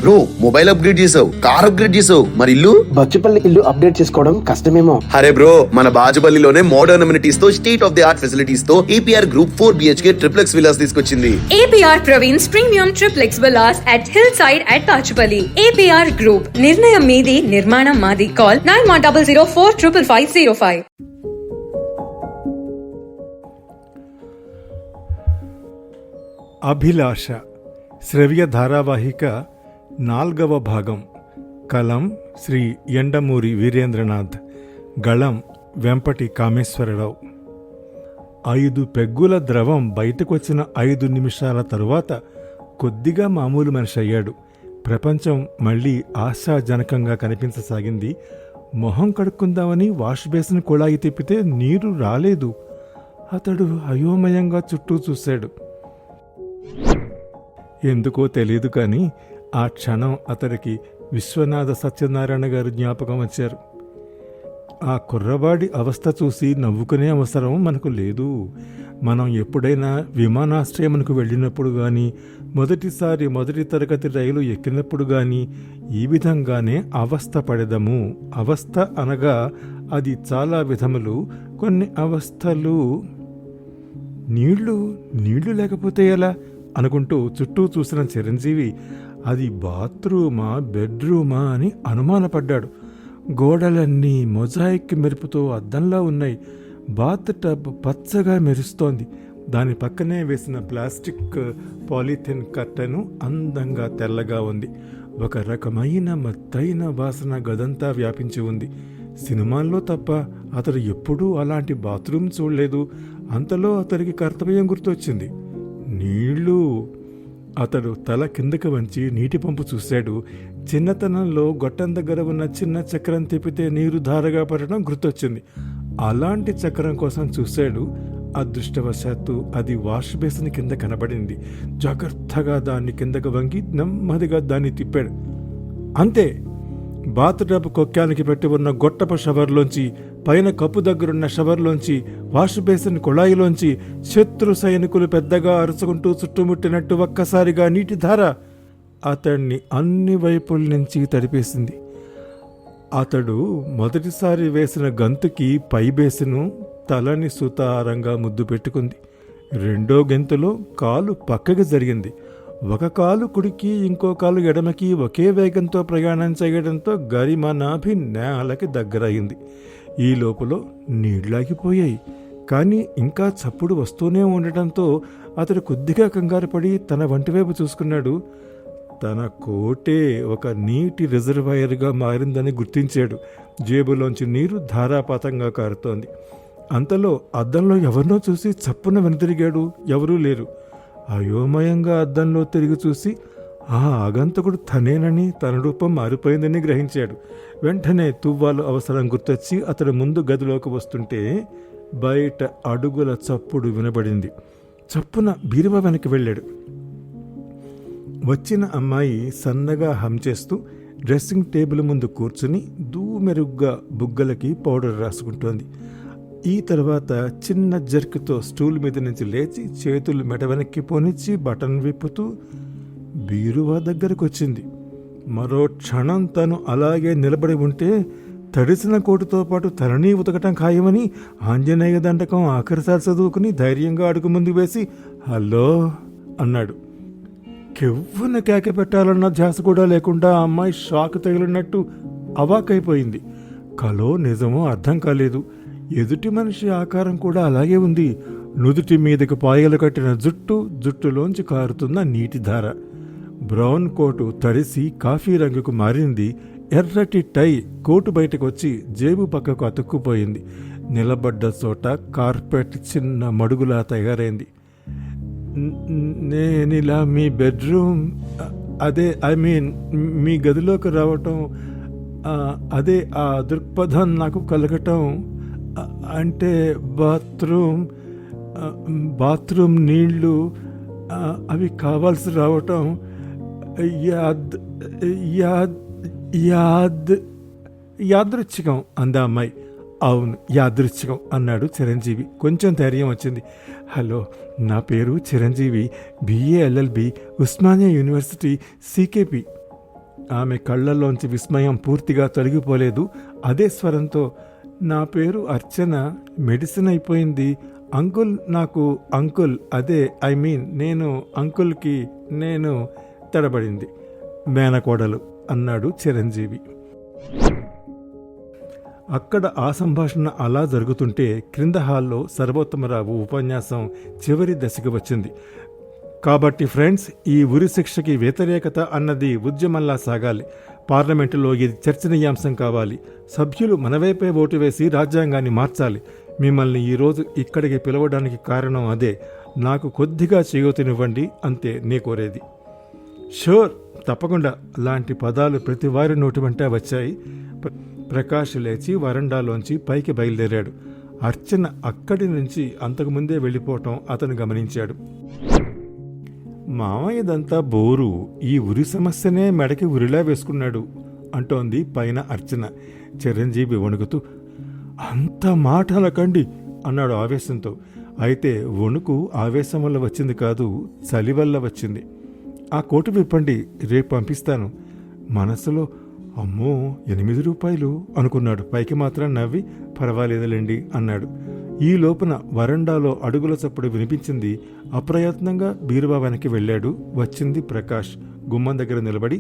Bro mobile upgrade చేసావు, car upgrade చేసావు, మరి ఇల్లు? బచ్చుపల్లి ఇల్లు అప్డేట్ చేసుకోవడం కష్టమేమో. అరే బ్రో, మన బాజుపల్లిలోనే మోడర్న్ అమ్యూనిటీస్ తో, state of the art facilities తో APR Group 4 BHK triplex villas తీసుకొచ్చింది. APR Praveen's Premium Triplex Villas at Hillside at Bachupalli. APR Group, నిర్ణయం మీది, నిర్మాణం మాది. Call 9100455505. అభిలాష శ్రవ్య ధారావాహిక 4వ భాగం. కలం శ్రీ ఎండమూరి వీరేంద్రనాథ్, గళం వెంపటి కామేశ్వరరావు. 5 పెగ్గుల ద్రవం బయటకొచ్చిన 5 నిమిషాల తరువాత కొద్దిగా మామూలు మనిషి అయ్యాడు. ప్రపంచం మళ్లీ ఆశాజనకంగా కనిపించసాగింది. మొహం కడుక్కుందామని వాష్ బేసిన్ కుళాయి తిప్పితే నీరు రాలేదు. అతడు అయోమయంగా చుట్టూ చూశాడు. ఎందుకో తెలీదు కానీ ఆ క్షణం అతడికి విశ్వనాథ సత్యనారాయణ గారు జ్ఞాపకం వచ్చారు. ఆ కుర్రవాడి అవస్థ చూసి నవ్వుకునే అవసరం మనకు లేదు. మనం ఎప్పుడైనా విమానాశ్రయమునకు వెళ్ళినప్పుడు కానీ, మొదటిసారి మొదటి తరగతి రైలు ఎక్కినప్పుడు కానీ ఈ విధంగానే అవస్థ పడెదము. అవస్థ అనగా అది చాలా విధములు. కొన్ని అవస్థలు నీళ్లు లేకపోతే ఎలా అనుకుంటూ చుట్టూ చూసిన చిరంజీవి అది బాత్రూమా బెడ్రూమా అని అనుమానపడ్డాడు. గోడలన్నీ మొజాయిక్ మెరుపుతో అద్దంలా ఉన్నాయి. బాత్ టబ్ పచ్చగా మెరుస్తోంది. దాని పక్కనే వేసిన ప్లాస్టిక్ పాలిథిన్ కర్టెను అందంగా తెల్లగా ఉంది. ఒక రకమైన మత్తైన వాసన గదంతా వ్యాపించి ఉంది. సినిమాల్లో తప్ప అతడు ఎప్పుడూ అలాంటి బాత్రూమ్ చూడలేదు. అంతలో అతడికి కర్తవ్యం గుర్తొచ్చింది. నీళ్లు. అతడు తల కిందకి వంచి నీటి పంపు చూశాడు. చిన్నతనంలో గొట్టం దగ్గర ఉన్న చిన్న చక్రం తిప్పితే నీరు ధారగా పడటం గుర్తొచ్చింది. అలాంటి చక్రం కోసం చూశాడు. అదృష్టవశాత్తు అది వాష్ బేసిన్ కింద కనబడింది. జాగ్రత్తగా దాన్ని కిందకు వంగి నెమ్మదిగా దాన్ని తిప్పాడు. అంతే. బాత్ టబ్ కొక్కానికి పెట్టి ఉన్న గొట్టపు షవర్లోంచి, పైన కప్పు దగ్గరున్న షవర్లోంచి, వాష్ బేసిన్ కుళాయిలోంచి శత్రు సైనికులు పెద్దగా అరుచుకుంటూ చుట్టుముట్టినట్టు ఒక్కసారిగా నీటి ధార అతన్ని అన్ని వైపుల నుంచి తడిపేసింది. అతడు మొదటిసారి వేసిన గంతుకి పై బేసిను తలని సుతారంగా ముద్దు పెట్టుకుంది. రెండో గెంతులో కాలు పక్కకి జరిగింది. ఒక కాలు కుడికి, ఇంకో కాలు ఎడమకి ఒకే వేగంతో ప్రయాణం చేయడంతో గరిమ నాభి నేలకి దగ్గరయింది. ఈ లోపల నీళ్లాగిపోయాయి. కానీ ఇంకా చప్పుడు వస్తూనే ఉండటంతో అతడు కొద్దిగా కంగారు పడి తన వంటివైపు చూసుకున్నాడు. తన కోటే ఒక నీటి రిజర్వాయర్గా మారిందని గుర్తించాడు. జేబులోంచి నీరు ధారాపాతంగా కారుతోంది. అంతలో అద్దంలో ఎవరినో చూసి చప్పున వెనుతిరిగాడు. ఎవరూ లేరు. అయోమయంగా అద్దంలో తిరిగి చూసి ఆ ఆగంతకుడు తనేనని, తన రూపం మారిపోయిందని గ్రహించాడు. వెంటనే తువ్వాలు అవసరం గుర్తొచ్చి అతడు ముందు గదిలోకి వస్తుంటే బయట అడుగుల చప్పుడు వినబడింది. చప్పున బీరువా వెనక్కి వెళ్ళాడు. వచ్చిన అమ్మాయి సన్నగా హమ్ చేస్తూ డ్రెస్సింగ్ టేబుల్ ముందు కూర్చుని దూమెరుగ్గా బుగ్గలకి పౌడర్ రాసుకుంటోంది. ఈ తర్వాత చిన్న జర్క్తో స్టూల్ మీద నుంచి లేచి చేతులు మెడ వెనక్కి పోనిచ్చి బటన్ విప్పుతూ బీరువా దగ్గరకు వచ్చింది. మరో క్షణం తను అలాగే నిలబడి ఉంటే తడిసిన కోటుతో పాటు తలని ఉతకటం ఖాయమని ఆంజనేయ దండకం ఆఖరిసారి చదువుకుని ధైర్యంగా అడుగు ముందు వేసి హలో అన్నాడు. కెవ్వున కేక పెట్టాలన్న ధ్యాస కూడా లేకుండా ఆ అమ్మాయి షాక్ తగిలినట్టు అవాకైపోయింది. కలో నిజమో అర్థం కాలేదు. ఎదుటి మనిషి ఆకారం కూడా అలాగే ఉంది. నుదుటి మీదకి పాయలు కట్టిన జుట్టులోంచి కారుతున్న నీటి ధార. బ్రౌన్ కోటు తడిసి కాఫీ రంగుకు మారింది. ఎర్రటి టై కోటు బయటకు వచ్చి జేబు పక్కకు అతుక్కుపోయింది. నిలబడ్డ చోట కార్పెట్ చిన్న మడుగులా తయారైంది. నేనిలా మీ బెడ్రూమ్, అదే మీ గదిలోకి రావటం, అదే ఆ దృక్పథం నాకు కలగటం, అంటే బాత్రూమ్ నీళ్లు అవి కావాల్సి రావటం యాదృచ్ఛికం అందా అమ్మాయి. అవును, యాదృచ్ఛికం అన్నాడు చిరంజీవి. కొంచెం ధైర్యం వచ్చింది. హలో, నా పేరు Chiranjeevi, BA LLB, Osmania university, CKP. ఆమె కళ్ళల్లోంచి విస్మయం పూర్తిగా తొలగిపోలేదు. అదే స్వరంతో, నా పేరు అర్చన, మెడిసిన్ అయిపోయింది అంకుల్, నాకు అంకుల్, అదే ఐ మీన్ నేను అంకుల్కి నేను తడబడింది. మేనకోడలు అన్నాడు చిరంజీవి. అక్కడ ఆ సంభాషణ అలా జరుగుతుంటే క్రింద హాల్లో సర్వోత్తమరావు ఉపన్యాసం చివరి దశకు వచ్చింది. కాబట్టి ఫ్రెండ్స్, ఈ ఉరి శిక్షకి వ్యతిరేకత అన్నది ఉద్యమంలా సాగాలి. పార్లమెంటులో ఇది చర్చనీయాంశం కావాలి. సభ్యులు మనవైపే ఓటు వేసి రాజ్యాంగాన్ని మార్చాలి. మిమ్మల్ని ఈరోజు ఇక్కడికి పిలవడానికి కారణం అదే. నాకు కొద్దిగా చేయూతనివ్వండి, అంతే నీ కోరేది. షూర్, తప్పకుండా. లాంటి పదాలు ప్రతి వారి నోటి వెంట వచ్చాయి. ప్రకాష్ లేచి వరండాలోంచి పైకి బయలుదేరాడు. అర్చన అక్కడి నుంచి అంతకుముందే వెళ్ళిపోవటం అతను గమనించాడు. మామయ్యదంతా బోరు, ఈ ఉరి సమస్యనే మెడకి ఉరిలా వేసుకున్నాడు అంటోంది పైన అర్చన. చిరంజీవి వణుకుతూ, అంత మాట అనకండి అన్నాడు ఆవేశంతో. అయితే వణుకు ఆవేశం వల్ల వచ్చింది కాదు, చలి వల్ల వచ్చింది. ఆ కోటు విప్పండి, రేపు పంపిస్తాను. మనసులో అమ్మో 8 రూపాయలు అనుకున్నాడు. పైకి మాత్రం నవ్వి పర్వాలేదులేండి అన్నాడు. ఈ లోపున వరండాలో అడుగుల చప్పుడు వినిపించింది. అప్రయత్నంగా బీరువా వెనక్కి వెళ్ళాడు. వచ్చింది ప్రకాష్. గుమ్మం దగ్గర నిలబడి,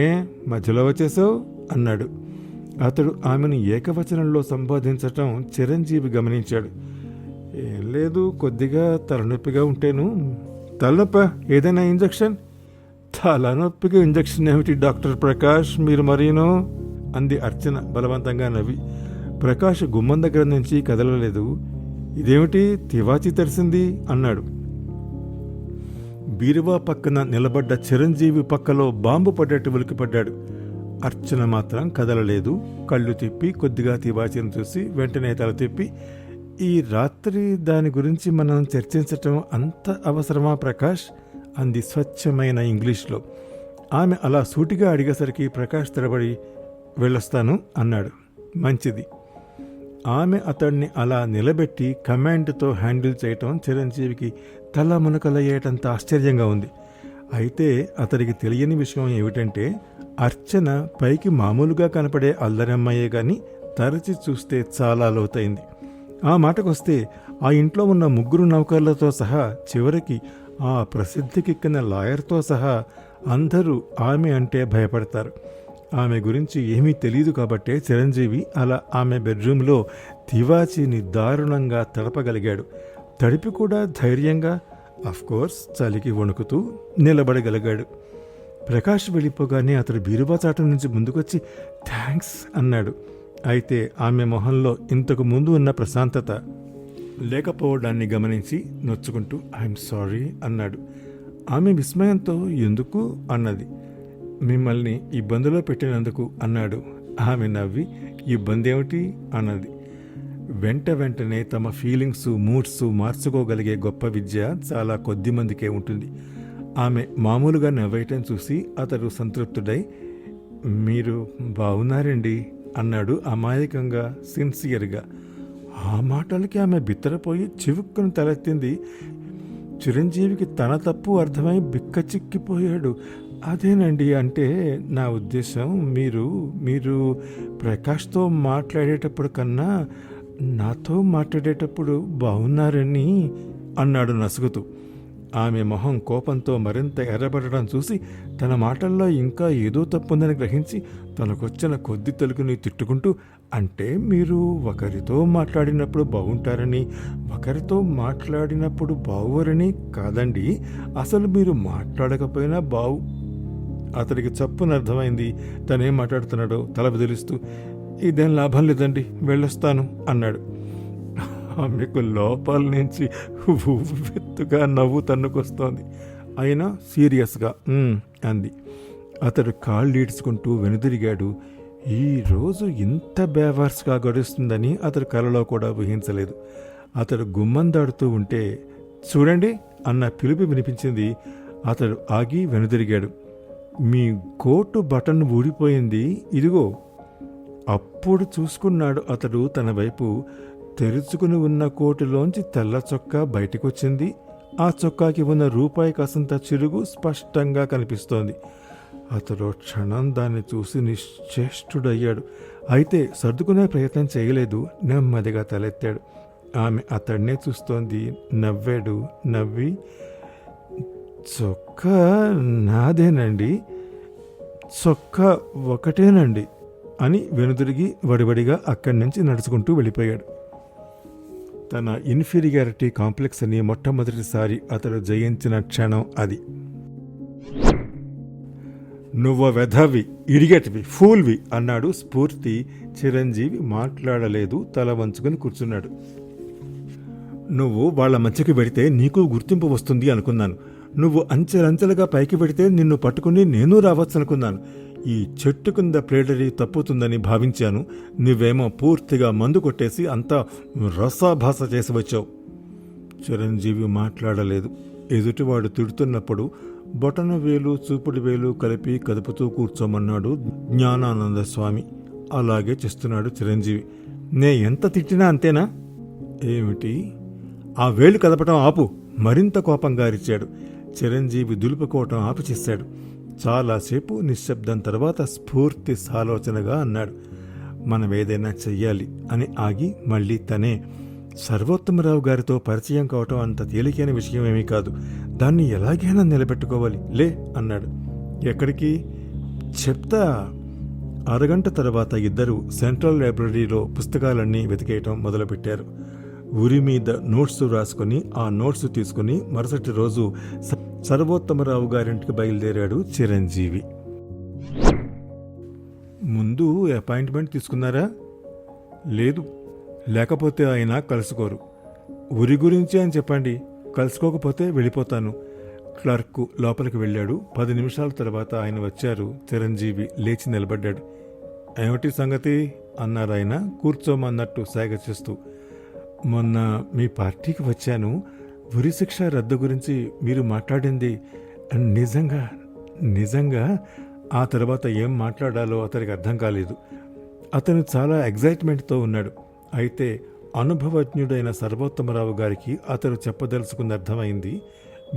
ఏ మధ్యలో వచ్చేసావు అన్నాడు. అతడు ఆమెను ఏకవచనంలో సంబోధించటం చిరంజీవి గమనించాడు. ఏం లేదు, కొద్దిగా తలనొప్పిగా ఉంటేను. తలనొప్ప? ఏదైనా ఇంజెక్షన్? తలనొప్పిగా ఇంజెక్షన్ ఏమిటి డాక్టర్ ప్రకాష్, మీరు మరీనో అంది అర్చన బలవంతంగా నవ్వి. ప్రకాష్ గుమ్మం దగ్గర నుంచి కదలలేదు. ఇదేమిటి తివాచీ తెరిసింది అన్నాడు. బీరువా పక్కన నిలబడ్డ చిరంజీవి పక్కలో బాంబు పడ్డట్టు ఉలికిపడ్డాడు. అర్చన మాత్రం కదలలేదు. కళ్ళు తిప్పి కొద్దిగా తివాచీని చూసి వెంటనే తల తిప్పి, ఈ రాత్రి దాని గురించి మనం చర్చించటం అంత అవసరమా ప్రకాష్ అంది స్వచ్ఛమైన ఇంగ్లీష్లో. ఆమె అలా సూటిగా అడిగేసరికి ప్రకాష్ తడబడి, వెళ్ళొస్తాను అన్నాడు. మంచిది. ఆమె అతన్ని అలా నిలబెట్టి కమాండ్తో హ్యాండిల్ చేయటం చిరంజీవికి తల మునకలయ్యేటంత ఆశ్చర్యంగా ఉంది. అయితే అతడికి తెలియని విషయం ఏమిటంటే, అర్చన పైకి మామూలుగా కనపడే అల్లరమ్మాయే గాని తరచి చూస్తే చాలా లోతైంది. ఆ మాటకొస్తే ఆ ఇంట్లో ఉన్న 3 నౌకర్లతో సహా చివరికి ఆ ప్రసిద్ధికెక్కిన లాయర్తో సహా అందరూ ఆమె అంటే భయపడతారు. ఆమె గురించి ఏమీ తెలియదు కాబట్టే చిరంజీవి అలా ఆమె బెడ్రూమ్లో తివాచీని దారుణంగా తడపగలిగాడు. తడిపి కూడా ధైర్యంగా, అఫ్కోర్స్ చలికి వణుకుతూ నిలబడగలిగాడు. ప్రకాష్ వెళ్ళిపోగానే అతడు బీరువా చాటు నుంచి ముందుకొచ్చి థ్యాంక్స్ అన్నాడు. అయితే ఆమె మొహంలో ఇంతకు ముందు ఉన్న ప్రశాంతత లేకపోవడాన్ని గమనించి నొచ్చుకుంటూ ఐఎమ్ సారీ అన్నాడు. ఆమె విస్మయంతో ఎందుకు అన్నది. మిమ్మల్ని ఇబ్బందిలో పెట్టినందుకు అన్నాడు. ఆమె నవ్వి ఇబ్బంది ఏమిటి అన్నది. వెంటనే తమ ఫీలింగ్స్, మూడ్స్ మార్చుకోగలిగే గొప్ప విద్య చాలా కొద్ది మందికే ఉంటుంది. ఆమె మామూలుగా నవ్వేయటం చూసి అతడు సంతృప్తుడై, మీరు బాగున్నారండి అన్నాడు అమాయకంగా, సిన్సియర్గా. ఆ మాటలకి ఆమె బిత్తరపోయి చివుక్కును తలెత్తింది. చిరంజీవికి తన తప్పు అర్థమై బిక్కచిక్కిపోయాడు. అదేనండి, అంటే నా ఉద్దేశం మీరు ప్రకాష్తో మాట్లాడేటప్పుడు కన్నా నాతో మాట్లాడేటప్పుడు బాగున్నారని అన్నాడు నసుగుతూ. ఆమె మొహం కోపంతో మరింత ఎర్రబడడం చూసి తన మాటల్లో ఇంకా ఏదో తప్పుందని గ్రహించి తనకొచ్చిన కొద్ది తెలుగుని తిట్టుకుంటూ, అంటే మీరు ఒకరితో మాట్లాడినప్పుడు బాగుంటారని, ఒకరితో మాట్లాడినప్పుడు బాగోరని కాదండి, అసలు మీరు మాట్లాడకపోయినా బావు. అతడికి చప్పున అర్థమైంది తనేం మాట్లాడుతున్నాడో. తల బదిలిస్తూ, ఇదేం లాభం లేదండి, వెళ్ళొస్తాను అన్నాడు. ఆమెకు లోపల నుంచి ఉవ్వెత్తుగా నవ్వు తన్నుకొస్తోంది. అయినా సీరియస్గా అంది. అతడు కాళ్ళు ఈడ్చుకుంటూ వెనుదిరిగాడు. ఈ రోజు ఇంత బేవార్స్గా గడుస్తుందని అతడు కలలో కూడా ఊహించలేదు. అతడు గుమ్మం దాడుతూ ఉంటే చూడండి అన్న పిలుపు వినిపించింది. అతడు ఆగి వెనుదిరిగాడు. మీ కోటు బటన్ ఊడిపోయింది, ఇదిగో. అప్పుడు చూసుకున్నాడు అతడు తన వైపు. తెరుచుకుని ఉన్న కోటులోంచి తెల్ల చొక్కా బయటికొచ్చింది. ఆ చొక్కాకి ఉన్న రూపాయి కాసంత చిరుగు స్పష్టంగా కనిపిస్తోంది. అతడు క్షణం దాన్ని చూసి నిశ్చేష్టుడయ్యాడు. అయితే సర్దుకునే ప్రయత్నం చేయలేదు. నెమ్మదిగా తలెత్తాడు. ఆమె అతడినే చూస్తోంది. నవ్వాడు. నవ్వి, చొక్కా నాదేనండి, చొక్కా ఒకటేనండి అని వెనుదిరిగి వడివడిగా అక్కడి నుంచి నడుచుకుంటూ వెళ్ళిపోయాడు. తన ఇన్ఫీరియారిటీ కాంప్లెక్స్ అని మొట్టమొదటిసారి అతడు జయించిన క్షణం అది. నువ్వు వెధవి, ఇడిగట్వి, ఫూల్వి అన్నాడు స్ఫూర్తి. చిరంజీవి మాట్లాడలేదు. తల వంచుకొని కూర్చున్నాడు. నువ్వు వాళ్ళ మధ్యకి పెడితే నీకు గుర్తింపు వస్తుంది అనుకున్నాను. నువ్వు అంచెలంచెలుగా పైకి పెడితే నిన్ను పట్టుకుని నేను రావచ్చు అనుకున్నాను. ఈ చెట్టు కింద ప్లేడరీ తప్పుతుందని భావించాను. నువ్వేమో పూర్తిగా మందు కొట్టేసి అంతా రసాభాస చేసి వచ్చావు. చిరంజీవి మాట్లాడలేదు. ఎదుటివాడు తిడుతున్నప్పుడు బొటన వేలు చూపుడు వేలు కలిపి కదుపుతూ కూర్చోమన్నాడు జ్ఞానానంద స్వామి. అలాగే చేస్తున్నాడు చిరంజీవి. నే ఎంత తిట్టినా అంతేనా? ఏమిటి? ఆ వేలు కదపటం ఆపు, మరింత కోపంగా అరిచాడు. చిరంజీవి దులుపుకోవటం ఆపిచేశాడు. చాలాసేపు నిశ్శబ్దం తర్వాత స్ఫూర్తి సాలోచనగా అన్నాడు, మనం ఏదైనా చెయ్యాలి అని ఆగి మళ్ళీ తనే, సర్వోత్తమరావు గారితో పరిచయం కావటం అంత తేలికైన విషయం ఏమీ కాదు. దాన్ని ఎలాగైనా నిలబెట్టుకోవాలి లే అన్నాడు. ఎక్కడికి? చెప్తా. అరగంట తర్వాత ఇద్దరు సెంట్రల్ లైబ్రరీలో పుస్తకాలన్నీ వెతికేయటం మొదలుపెట్టారు. ఉరి మీద నోట్స్ రాసుకుని ఆ నోట్స్ తీసుకుని మరుసటి రోజు సర్వోత్తమరావు గారింటికి బయలుదేరాడు చిరంజీవి. ముందు అపాయింట్మెంట్ తీసుకున్నారా? లేదు. లేకపోతే ఆయన కలుసుకోరు. ఉరి గురించి అని చెప్పండి, కలుసుకోకపోతే వెళ్ళిపోతాను. క్లర్క్ లోపలికి వెళ్ళాడు. 10 నిమిషాల తర్వాత ఆయన వచ్చారు. చిరంజీవి లేచి నిలబడ్డాడు. ఏమిటి సంగతి అన్నారాయన కూర్చోమన్నట్టు సాగ చేస్తూ. మొన్న మీ పార్టీకి వచ్చాను. ఉరి శిక్ష రద్దు గురించి మీరు మాట్లాడింది నిజంగా ఆ తర్వాత ఏం మాట్లాడాలో అతనికి అర్థం కాలేదు. అతను చాలా ఎగ్జైట్మెంట్తో ఉన్నాడు. అయితే అనుభవజ్ఞుడైన సర్వోత్తమరావు గారికి అతను చెప్పదలుచుకున్న అర్థమైంది.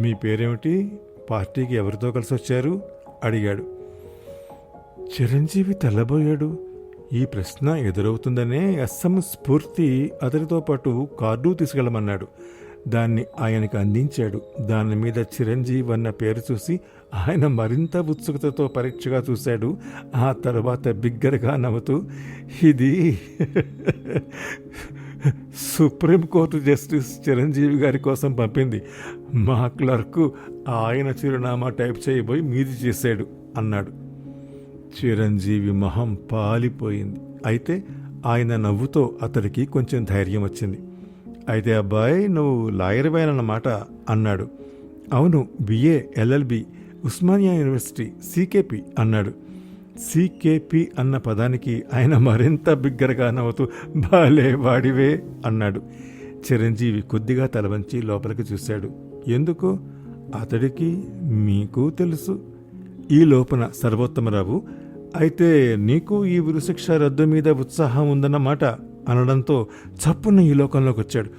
మీ పేరేమిటి? పార్టీకి ఎవరితో కలిసి వచ్చారు అడిగాడు. చిరంజీవి తెల్లబోయాడు. ఈ ప్రశ్న ఎదురవుతుందనే అస్సం స్ఫూర్తి అతనితో పాటు కార్డు తీసుకెళ్ళమన్నాడు. దాన్ని ఆయనకు అందించాడు. దాని మీద చిరంజీవి అన్న పేరు చూసి ఆయన మరింత ఉత్సుకతతో పరీక్షగా చూశాడు. ఆ తర్వాత బిగ్గరగా నవ్వుతూ, ఇది సుప్రీంకోర్టు జస్టిస్ చిరంజీవి గారి కోసం పంపింది. మా క్లర్కు ఆయన చిరునామా టైప్ చేయబోయి మీది చేశాడు అన్నాడు. చిరంజీవి మొహం పాలిపోయింది. అయితే ఆయన నవ్వుతో అతడికి కొంచెం ధైర్యం వచ్చింది. అయితే అబ్బాయి, నువ్వు లాయర్వేనన్నమాట అన్నాడు. అవును, BA LLB Osmania university CKP అన్నాడు. CKP అన్న పదానికి ఆయన మరింత బిగ్గరగా నవ్వుతూ, బాలే వాడివే అన్నాడు. చిరంజీవి కొద్దిగా తలవంచి లోపలికి చూశాడు. ఎందుకు? అతడికి మీకు తెలుసు. ఈ లోపల సర్వోత్తమరావు, అయితే నీకు ఈ ఉరిశిక్ష రద్దు మీద ఉత్సాహం ఉందన్నమాట అనడంతో చప్పున ఈ లోకంలోకి వచ్చాడు.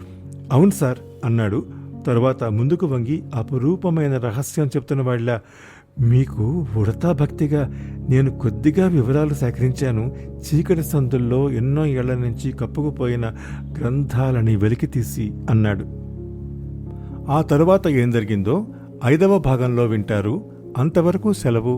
అవును సార్ అన్నాడు. తరువాత ముందుకు వంగి అపురూపమైన రహస్యం చెప్తున్న వాళ్ళ, మీకు ఉడతా భక్తిగా నేను కొద్దిగా వివరాలు సేకరించాను. చీకటి సందుల్లో ఎన్నో ఏళ్ల నుంచి కప్పుకుపోయిన గ్రంథాలని వెలికితీసి అన్నాడు. ఆ తరువాత ఏం జరిగిందో 5వ భాగంలో వింటారు. అంతవరకు సెలవు.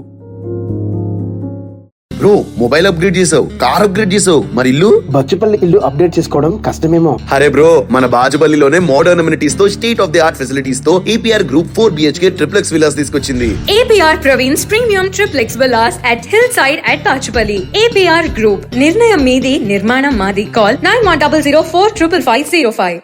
బ్రో, మొబైల్ అప్గ్రేడ్ చేసావు, కార్ అప్గ్రేడ్ చేసావు, మరి ఇల్లు? బచ్చుపల్లి ఇల్లు అప్డేట్ చేసుకోవడం కష్టమేమో. అరే బ్రో, మన బాజుపల్లిలోనే మోడర్న్ అమ్యూనిటీస్ తో state of the art facilities తో APR Group 4 BHK triplex villas తీసుకొచ్చింది. APR Praveen's Premium Triplex Villas at Hillside at Pachupalli. APR Group, నిర్ణయం మీది, నిర్మాణం మాది. Call 9100455505.